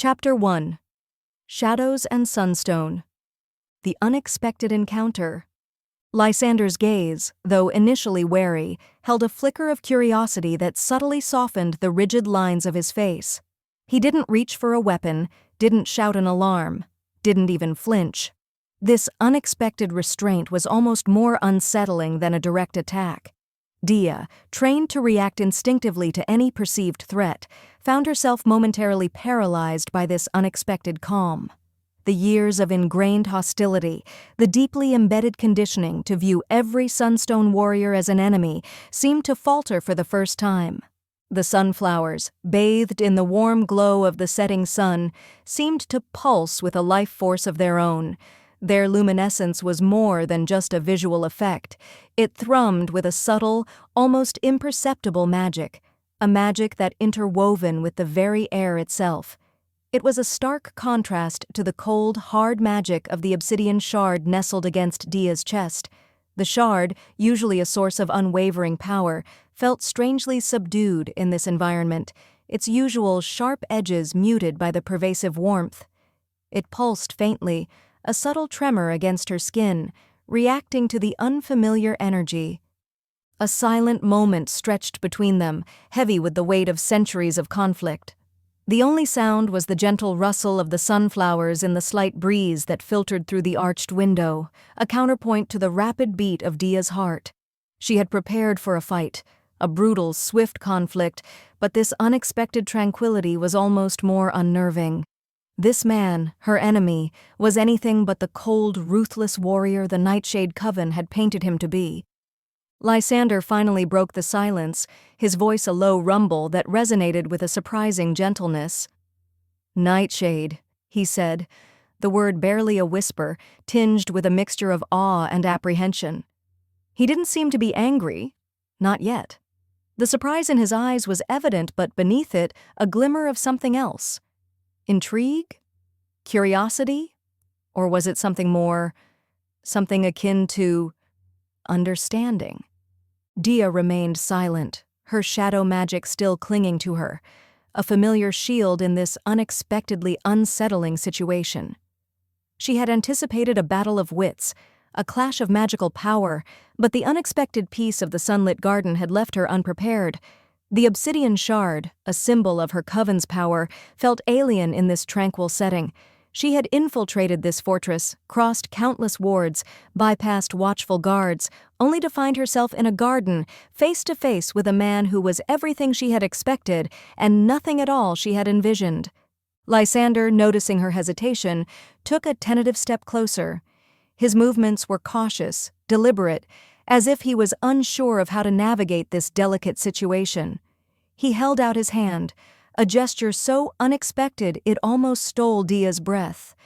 Chapter 1. Shadows and Sunstone. The Unexpected Encounter. Lysander's gaze, though initially wary, held a flicker of curiosity that subtly softened the rigid lines of his face. He didn't reach for a weapon, didn't shout an alarm, didn't even flinch. This unexpected restraint was almost more unsettling than a direct attack. Dia, trained to react instinctively to any perceived threat, found herself momentarily paralyzed by this unexpected calm. The years of ingrained hostility, the deeply embedded conditioning to view every Sunstone warrior as an enemy, seemed to falter for the first time. The sunflowers, bathed in the warm glow of the setting sun, seemed to pulse with a life force of their own. Their luminescence was more than just a visual effect. It thrummed with a subtle, almost imperceptible magic, a magic that interwoven with the very air itself. It was a stark contrast to the cold, hard magic of the obsidian shard nestled against Dia's chest. The shard, usually a source of unwavering power, felt strangely subdued in this environment, its usual sharp edges muted by the pervasive warmth. It pulsed faintly, a subtle tremor against her skin, reacting to the unfamiliar energy. A silent moment stretched between them, heavy with the weight of centuries of conflict. The only sound was the gentle rustle of the sunflowers in the slight breeze that filtered through the arched window, a counterpoint to the rapid beat of Dia's heart. She had prepared for a fight, a brutal, swift conflict, but this unexpected tranquility was almost more unnerving. This man, her enemy, was anything but the cold, ruthless warrior the Nightshade Coven had painted him to be. Lysander finally broke the silence, his voice a low rumble that resonated with a surprising gentleness. "Nightshade," he said, the word barely a whisper, tinged with a mixture of awe and apprehension. He didn't seem to be angry, not yet. The surprise in his eyes was evident, but beneath it, a glimmer of something else. Intrigue? Curiosity? Or was it something more, something akin to understanding? Dia remained silent, her shadow magic still clinging to her, a familiar shield in this unexpectedly unsettling situation. She had anticipated a battle of wits, a clash of magical power, but the unexpected peace of the sunlit garden had left her unprepared. The obsidian shard, a symbol of her coven's power, felt alien in this tranquil setting. She had infiltrated this fortress, crossed countless wards, bypassed watchful guards, only to find herself in a garden, face to face with a man who was everything she had expected and nothing at all she had envisioned. Lysander, noticing her hesitation, took a tentative step closer. His movements were cautious, deliberate, as if he was unsure of how to navigate this delicate situation. He held out his hand, a gesture so unexpected it almost stole Dia's breath.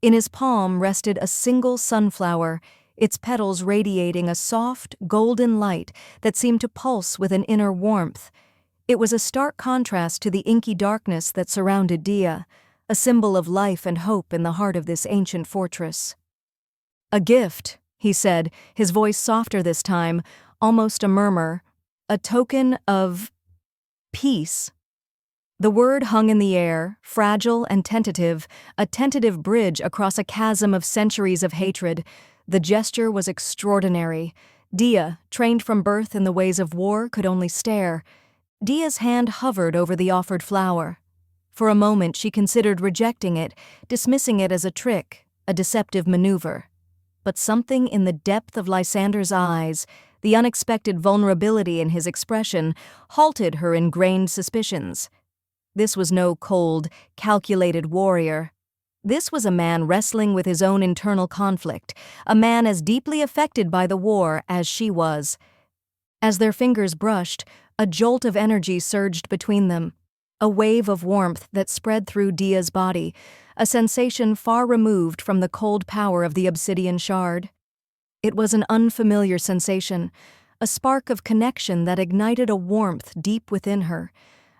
In his palm rested a single sunflower, its petals radiating a soft, golden light that seemed to pulse with an inner warmth. It was a stark contrast to the inky darkness that surrounded Dia, a symbol of life and hope in the heart of this ancient fortress. "A gift," he said, his voice softer this time, almost a murmur, "a token of peace." The word hung in the air, fragile and tentative, a tentative bridge across a chasm of centuries of hatred. The gesture was extraordinary. Dia, trained from birth in the ways of war, could only stare. Dia's hand hovered over the offered flower. For a moment she considered rejecting it, dismissing it as a trick, a deceptive maneuver. But something in the depth of Lysander's eyes, the unexpected vulnerability in his expression, halted her ingrained suspicions. This was no cold, calculated warrior. This was a man wrestling with his own internal conflict, a man as deeply affected by the war as she was. As their fingers brushed, a jolt of energy surged between them, a wave of warmth that spread through Dia's body, a sensation far removed from the cold power of the obsidian shard. It was an unfamiliar sensation, a spark of connection that ignited a warmth deep within her,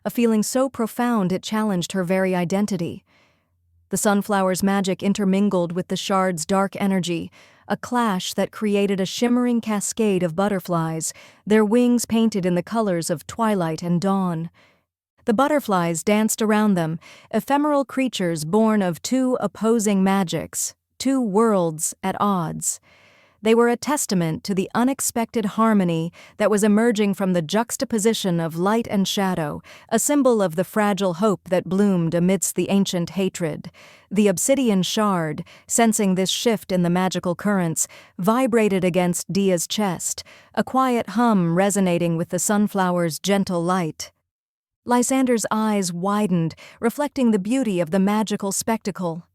a feeling so profound it challenged her very identity. The sunflower's magic intermingled with the shard's dark energy, a clash that created a shimmering cascade of butterflies, their wings painted in the colors of twilight and dawn. The butterflies danced around them, ephemeral creatures born of two opposing magics, two worlds at odds. They were a testament to the unexpected harmony that was emerging from the juxtaposition of light and shadow, a symbol of the fragile hope that bloomed amidst the ancient hatred. The obsidian shard, sensing this shift in the magical currents, vibrated against Dia's chest, a quiet hum resonating with the sunflower's gentle light. Lysander's eyes widened, reflecting the beauty of the magical spectacle.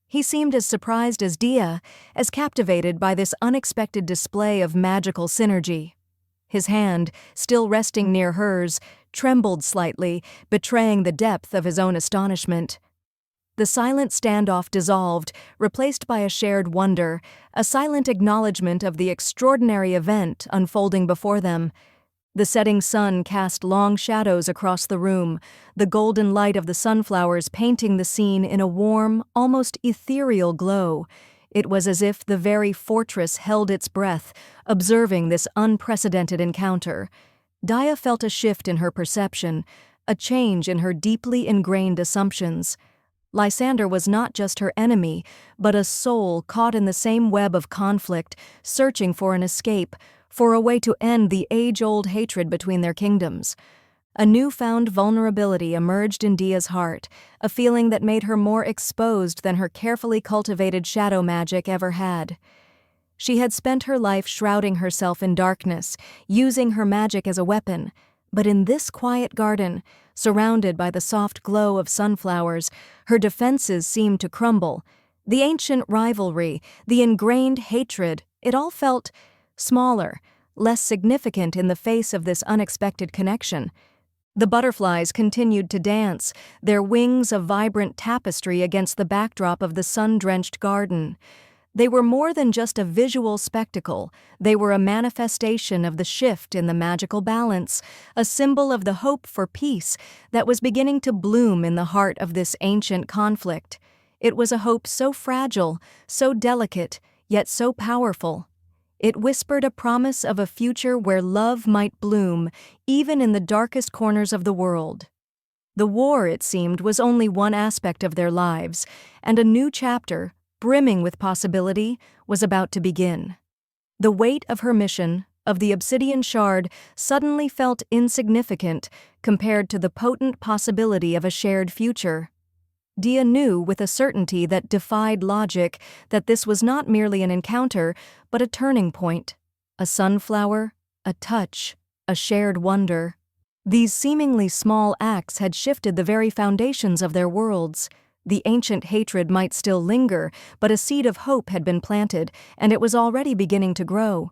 He seemed as surprised as Dia, as captivated by this unexpected display of magical synergy. His hand, still resting near hers, trembled slightly, betraying the depth of his own astonishment. The silent standoff dissolved, replaced by a shared wonder, a silent acknowledgement of the extraordinary event unfolding before them. The setting sun cast long shadows across the room, the golden light of the sunflowers painting the scene in a warm, almost ethereal glow. It was as if the very fortress held its breath, observing this unprecedented encounter. Dia felt a shift in her perception, a change in her deeply ingrained assumptions. Lysander was not just her enemy, but a soul caught in the same web of conflict, searching for an escape, for a way to end the age-old hatred between their kingdoms. A newfound vulnerability emerged in Dia's heart, a feeling that made her more exposed than her carefully cultivated shadow magic ever had. She had spent her life shrouding herself in darkness, using her magic as a weapon, but in this quiet garden, surrounded by the soft glow of sunflowers, her defenses seemed to crumble. The ancient rivalry, the ingrained hatred, it all felt smaller, less significant in the face of this unexpected connection. The butterflies continued to dance, their wings a vibrant tapestry against the backdrop of the sun-drenched garden. They were more than just a visual spectacle, they were a manifestation of the shift in the magical balance, a symbol of the hope for peace that was beginning to bloom in the heart of this ancient conflict. It was a hope so fragile, so delicate, yet so powerful. It whispered a promise of a future where love might bloom, even in the darkest corners of the world. The war, it seemed, was only one aspect of their lives, and a new chapter, brimming with possibility, was about to begin. The weight of her mission, of the obsidian shard, suddenly felt insignificant compared to the potent possibility of a shared future. Dia knew with a certainty that defied logic that this was not merely an encounter, but a turning point. A sunflower, a touch, a shared wonder. These seemingly small acts had shifted the very foundations of their worlds. The ancient hatred might still linger, but a seed of hope had been planted, and it was already beginning to grow.